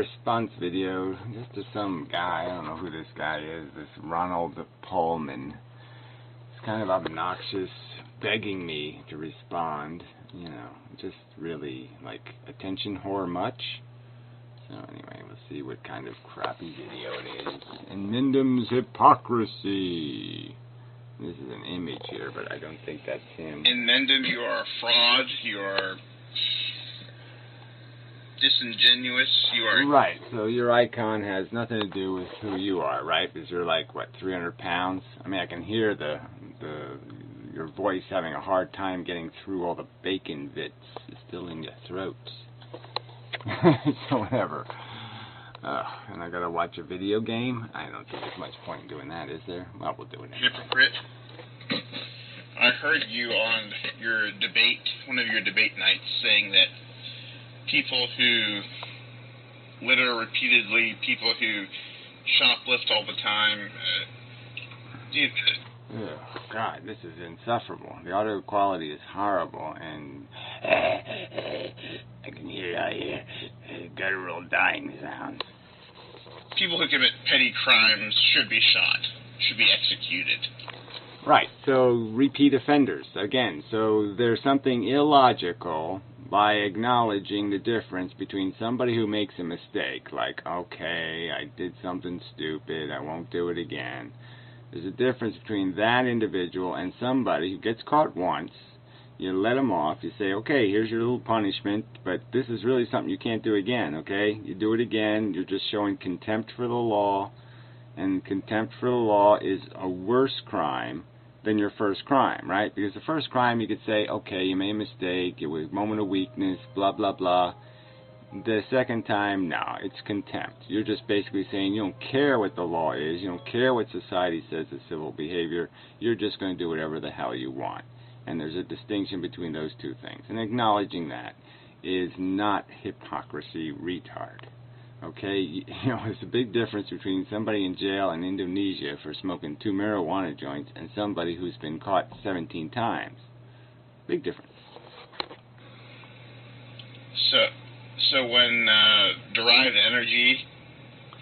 response video just to some guy. I don't know who this guy is, this Ronald Pullman. It's kind of obnoxious, begging me to respond, you know, just really, like, attention whore much? So anyway, we'll see what kind of crappy video it is. Inmendham's hypocrisy. This is an image here, but I don't think that's him. Inmendham, you are a fraud, you are disingenuous, you are... Right, so your icon has nothing to do with who you are, right? Because you're like, what, 300 pounds? I mean, I can hear your voice having a hard time getting through all the bacon bits still in your throat. So whatever. And I gotta watch a video game? I don't think there's much point in doing that, is there? Well, we'll do it anyway. Hypocrite. I heard you on your debate, one of your debate nights, saying that people who litter repeatedly, people who shoplift all the time, oh, God, this is insufferable. The audio quality is horrible, and I can hear guttural dying sounds. People who commit petty crimes should be shot, should be executed. Right, so repeat offenders, again. So there's something illogical by acknowledging the difference between somebody who makes a mistake, like, okay, I did something stupid, I won't do it again. There's a difference between that individual and somebody who gets caught once. You let them off, you say, okay, here's your little punishment, but this is really something you can't do again, okay? You do it again, you're just showing contempt for the law, and contempt for the law is a worse crime than your first crime, right? Because the first crime you could say, okay, you made a mistake, it was a moment of weakness, blah, blah, blah. The second time, no, it's contempt. You're just basically saying you don't care what the law is, you don't care what society says is civil behavior, you're just going to do whatever the hell you want. And there's a distinction between those two things. And acknowledging that is not hypocrisy, retard. Okay, you know, there's a big difference between somebody in jail in Indonesia for smoking 2 marijuana joints and somebody who's been caught 17 times. Big difference. So when Derived Energy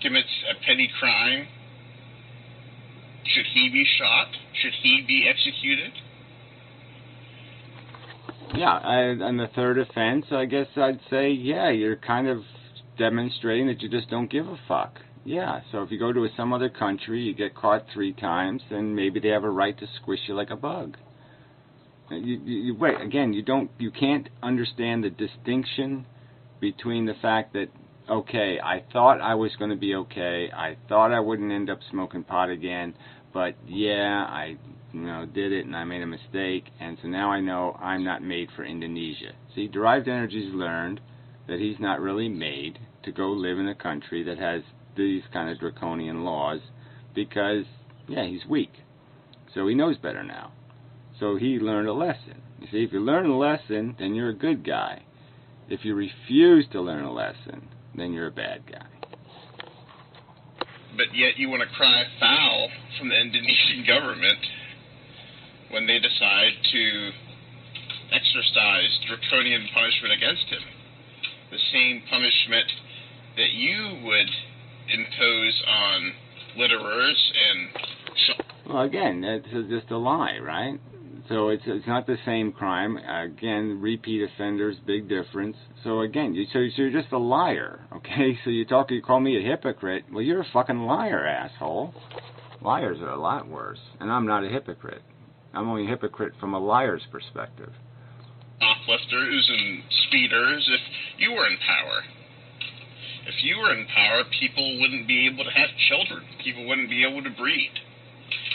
commits a petty crime, should he be shot? Should he be executed? Yeah, and the third offense, I guess I'd say, yeah, you're kind of demonstrating that you just don't give a fuck. Yeah, so if you go to some other country, you get caught 3 times, then maybe they have a right to squish you like a bug. Wait, again, you can't understand the distinction between the fact that, okay, I thought I was going to be okay, I thought I wouldn't end up smoking pot again, but yeah, I did it and I made a mistake, and so now I know I'm not made for Indonesia. See, Derived Energy's learned that he's not really made to go live in a country that has these kind of draconian laws because, yeah, he's weak. So he knows better now. So he learned a lesson. You see, if you learn a lesson, then you're a good guy. If you refuse to learn a lesson, then you're a bad guy. But yet you want to cry foul from the Indonesian government when they decide to exercise draconian punishment against him. The same punishment that you would impose on litterers and... Well, again, that's just a lie, right? So it's not the same crime. Again, repeat offenders, big difference. So again, so you're just a liar, okay? So you call me a hypocrite. Well, you're a fucking liar, asshole. Liars are a lot worse, and I'm not a hypocrite. I'm only a hypocrite from a liar's perspective. Shoplifters and speeders, if you were in power. If you were in power, people wouldn't be able to have children. People wouldn't be able to breed.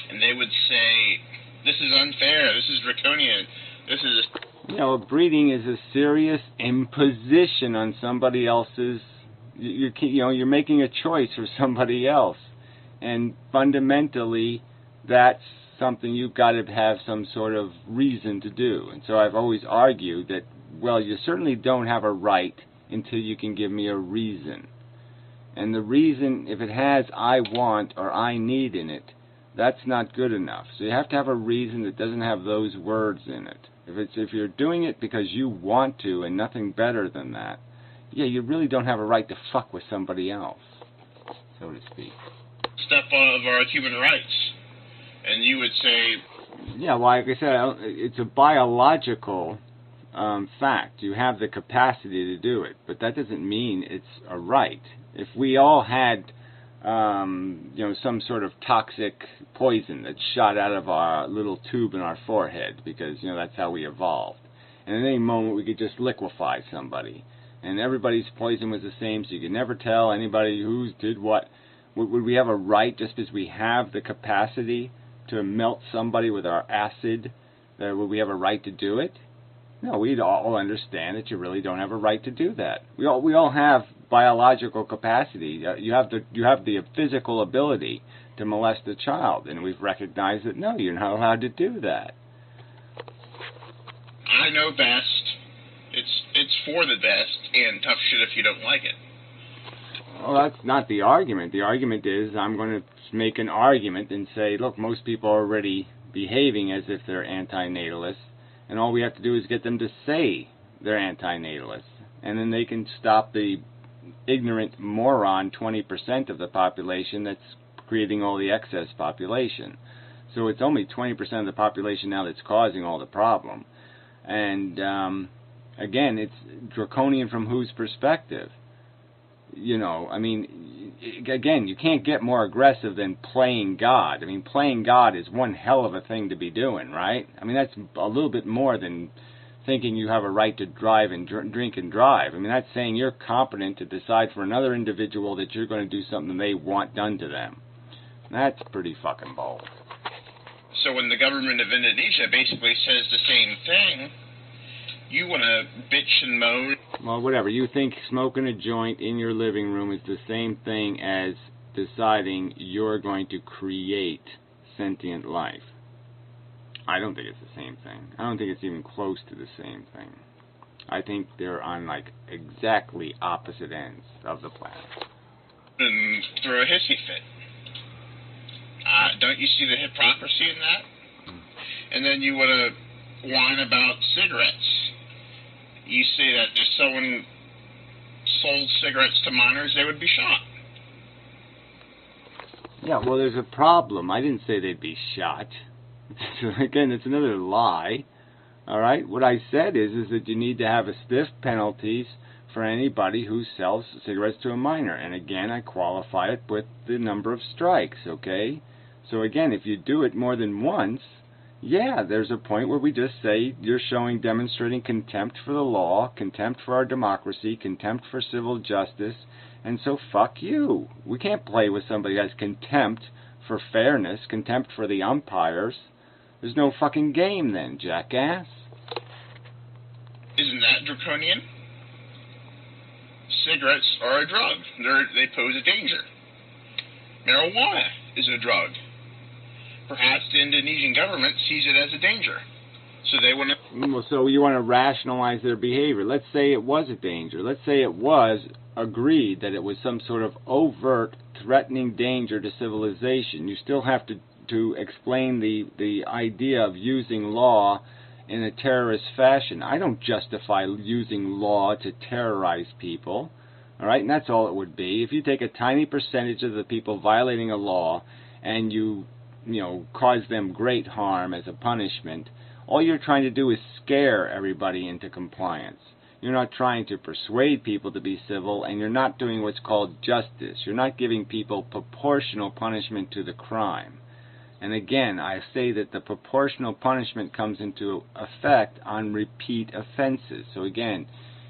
And they would say, this is unfair, this is draconian, this is... You know, breeding is a serious imposition on somebody else's... You're making a choice for somebody else. And fundamentally, that's something you've got to have some sort of reason to do. And so I've always argued that, well, you certainly don't have a right until you can give me a reason. And the reason, if it has I want or I need in it, that's not good enough. So you have to have a reason that doesn't have those words in it. If you're doing it because you want to and nothing better than that, yeah, you really don't have a right to fuck with somebody else, so to speak. Step of our human rights. And you would say... Yeah, well, like I said, it's a biological fact. You have the capacity to do it, but that doesn't mean it's a right. If we all had, some sort of toxic poison that shot out of our little tube in our forehead, because, that's how we evolved, and at any moment we could just liquefy somebody, and everybody's poison was the same, so you could never tell anybody who did what, would we have a right just because we have the capacity to melt somebody with our acid? Would we have a right to do it? No, we'd all understand that you really don't have a right to do that. We all have biological capacity. You have the physical ability to molest a child, and we've recognized that no, you're not allowed to do that. I know best. It's for the best, and tough shit if you don't like it. Well, that's not the argument. The argument is I'm going to make an argument and say, look, most people are already behaving as if they're antinatalists, and all we have to do is get them to say they're antinatalists, and then they can stop the ignorant moron 20% of the population that's creating all the excess population. So it's only 20% of the population now that's causing all the problem. And again, it's draconian from whose perspective? Again, you can't get more aggressive than playing God. Playing God is one hell of a thing to be doing, right? That's a little bit more than thinking you have a right to drive and drink and drive. That's saying you're competent to decide for another individual that you're going to do something they want done to them. That's pretty fucking bold. So when the government of Indonesia basically says the same thing, you want to bitch and moan? Well, whatever. You think smoking a joint in your living room is the same thing as deciding you're going to create sentient life. I don't think it's the same thing. I don't think it's even close to the same thing. I think they're on, exactly opposite ends of the planet. And throw a hissy fit. Don't you see the hypocrisy in that? And then you want to whine about cigarettes. You say that if someone sold cigarettes to minors, they would be shot. Yeah, well, there's a problem. I didn't say they'd be shot. Again, it's another lie. All right? What I said is that you need to have a stiff penalties for anybody who sells cigarettes to a minor. And again, I qualify it with the number of strikes, okay? So again, if you do it more than once, yeah, there's a point where we just say you're demonstrating contempt for the law, contempt for our democracy, contempt for civil justice, and so fuck you. We can't play with somebody who has contempt for fairness, contempt for the umpires. There's no fucking game then, jackass. Isn't that draconian? Cigarettes are a drug. They pose a danger. Marijuana is a drug. Perhaps the Indonesian government sees it as a danger. So they want to... Well, so you want to rationalize their behavior. Let's say it was a danger. Let's say it was agreed that it was some sort of overt, threatening danger to civilization. You still have to explain the idea of using law in a terrorist fashion. I don't justify using law to terrorize people. All right? And that's all it would be. If you take a tiny percentage of the people violating a law and you cause them great harm as a punishment, all you're trying to do is scare everybody into compliance. You're not trying to persuade people to be civil, and you're not doing what's called justice. You're not giving people proportional punishment to the crime. And again, I say that the proportional punishment comes into effect on repeat offenses. So again,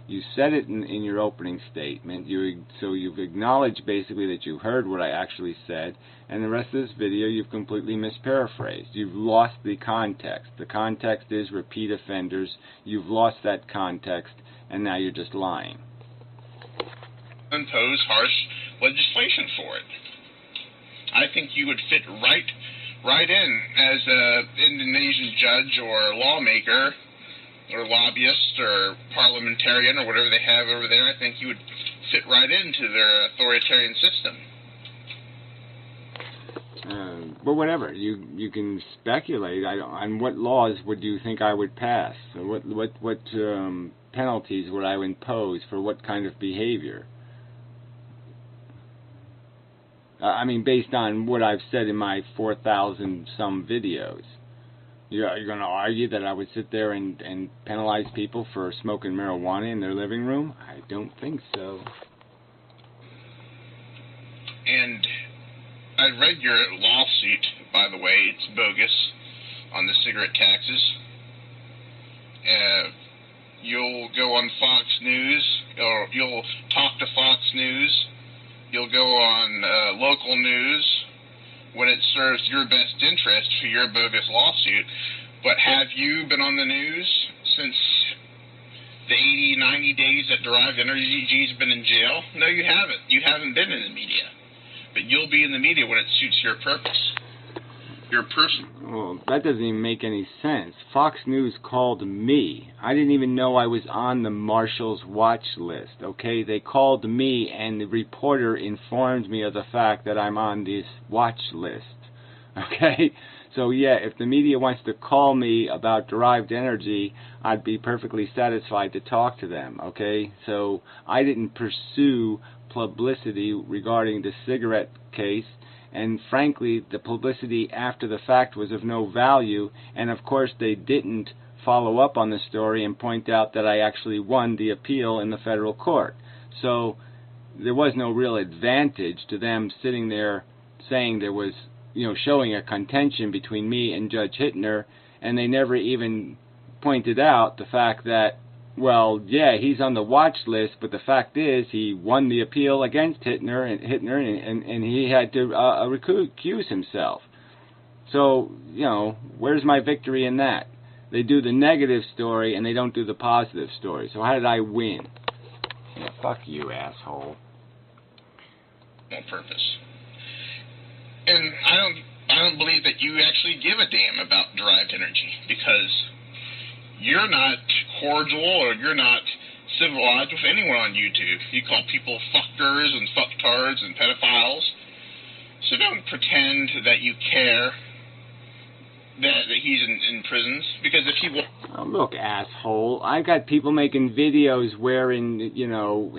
you said it in your opening statement, so you've acknowledged basically that you heard what I actually said, and the rest of this video you've completely misparaphrased. You've lost the context. The context is repeat offenders. You've lost that context, and now you're just lying. Impose harsh legislation for it. I think you would fit right in as an Indonesian judge or lawmaker or lobbyist or parliamentarian or whatever they have over there. I think you would fit right into their authoritarian system. But whatever, you can speculate. On what laws would you think I would pass? What penalties would I impose for what kind of behavior? I mean, based on what I've said in my 4,000 some videos. You're going to argue that I would sit there and penalize people for smoking marijuana in their living room? I don't think so. And I read your lawsuit, by the way. It's bogus on the cigarette taxes. You'll go on Fox News, or you'll talk to Fox News. You'll go on local news when it serves your best interest for your bogus lawsuit. But have you been on the news since the 80, 90 days that Derived Energy's been in jail? No, you haven't. You haven't been in the media. But you'll be in the media when it suits your purpose. Your person. Well, that doesn't even make any sense. Fox News called me. I didn't even know I was on the Marshals watch list, okay? They called me, and the reporter informed me of the fact that I'm on this watch list, okay? So, yeah, if the media wants to call me about Derived Energy, I'd be perfectly satisfied to talk to them, okay? So I didn't pursue publicity regarding the cigarette case, and frankly, the publicity after the fact was of no value, and of course they didn't follow up on the story and point out that I actually won the appeal in the federal court. So there was no real advantage to them sitting there saying there was, showing a contention between me and Judge Hittner, and they never even pointed out the fact that, well, yeah, he's on the watch list, but the fact is he won the appeal against Hittner, and he had to recuse himself. So, where's my victory in that? They do the negative story, and they don't do the positive story. So how did I win? Yeah, fuck you, asshole. No purpose. And I don't believe that you actually give a damn about Derived Energy, because you're not cordial or you're not civilized with anyone on YouTube. You call people fuckers and fucktards and pedophiles. So don't pretend that you care that he's in prisons, because if he was... Oh, look, asshole, I got people making videos wearing,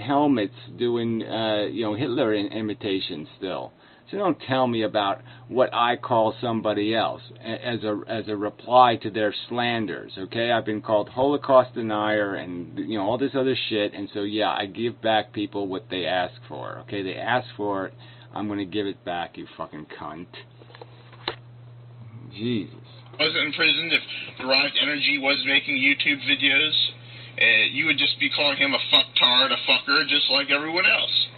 helmets doing, Hitler imitations still. So don't tell me about what I call somebody else as a reply to their slanders, okay? I've been called Holocaust denier and, all this other shit, and so, yeah, I give back people what they ask for, okay? They ask for it, I'm going to give it back, you fucking cunt. Jesus. Wasn't in prison, if Derived Energy was making YouTube videos, you would just be calling him a fucktard, a fucker, just like everyone else.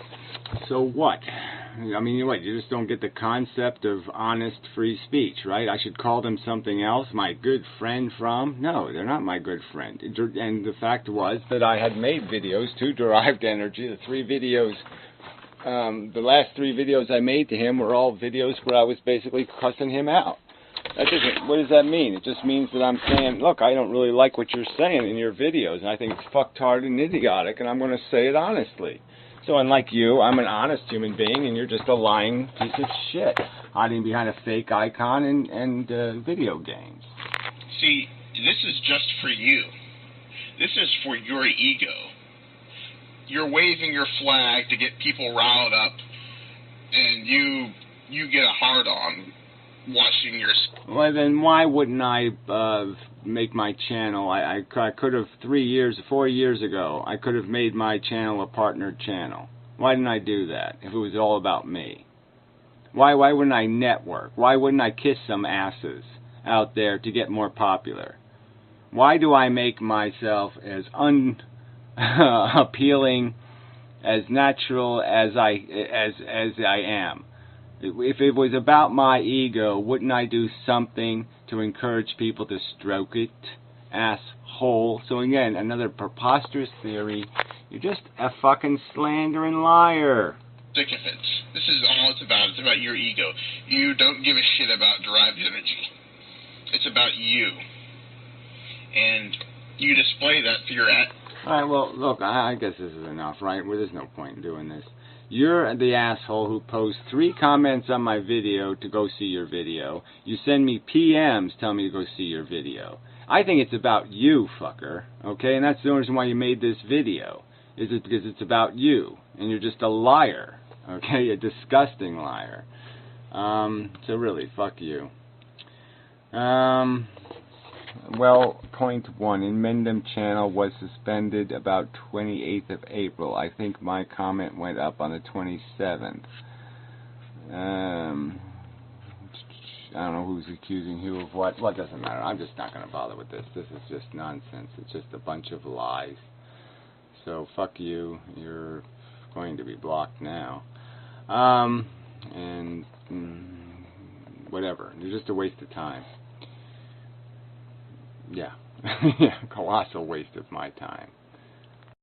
So what? I mean, what, you just don't get the concept of honest free speech, right? I should call them something else, my good friend from? No, they're not my good friend. And the fact was that I had made videos to Derived Energy. The last 3 videos I made to him were all videos where I was basically cussing him out. What does that mean? It just means that I'm saying, look, I don't really like what you're saying in your videos, and I think it's fucktard and idiotic, and I'm going to say it honestly. So unlike you, I'm an honest human being, and you're just a lying piece of shit, hiding behind a fake icon and video games. See, this is just for you. This is for your ego. You're waving your flag to get people riled up, and you get a hard-on watching your... Well, then why wouldn't I make my channel? I could have 4 years ago, I could have made my channel a partnered channel. Why didn't I do that if it was all about me? Why wouldn't I network? Why wouldn't I kiss some asses out there to get more popular? Why do I make myself as unappealing, as natural as I am? If it was about my ego, wouldn't I do something to encourage people to stroke it? Asshole. So again, another preposterous theory. You're just a fucking slandering liar. Sycophants. This is all it's about. It's about your ego. You don't give a shit about Derived Energy. It's about you. And you display that through your act. Alright, well, look, I guess this is enough, right? Well, there's no point in doing this. You're the asshole who posts 3 comments on my video to go see your video. You send me PMs telling me to go see your video. I think it's about you, fucker. Okay, and that's the reason why you made this video. Is it because it's about you, and you're just a liar. Okay, a disgusting liar. So really, fuck you. Well, point one, Inmendham channel was suspended about 28th of April. I think my comment went up on the 27th. I don't know who's accusing who of what. Well, it doesn't matter. I'm just not going to bother with this. This is just nonsense. It's just a bunch of lies. So, fuck you. You're going to be blocked now. And whatever. You're just a waste of time. Yeah. Yeah, colossal waste of my time.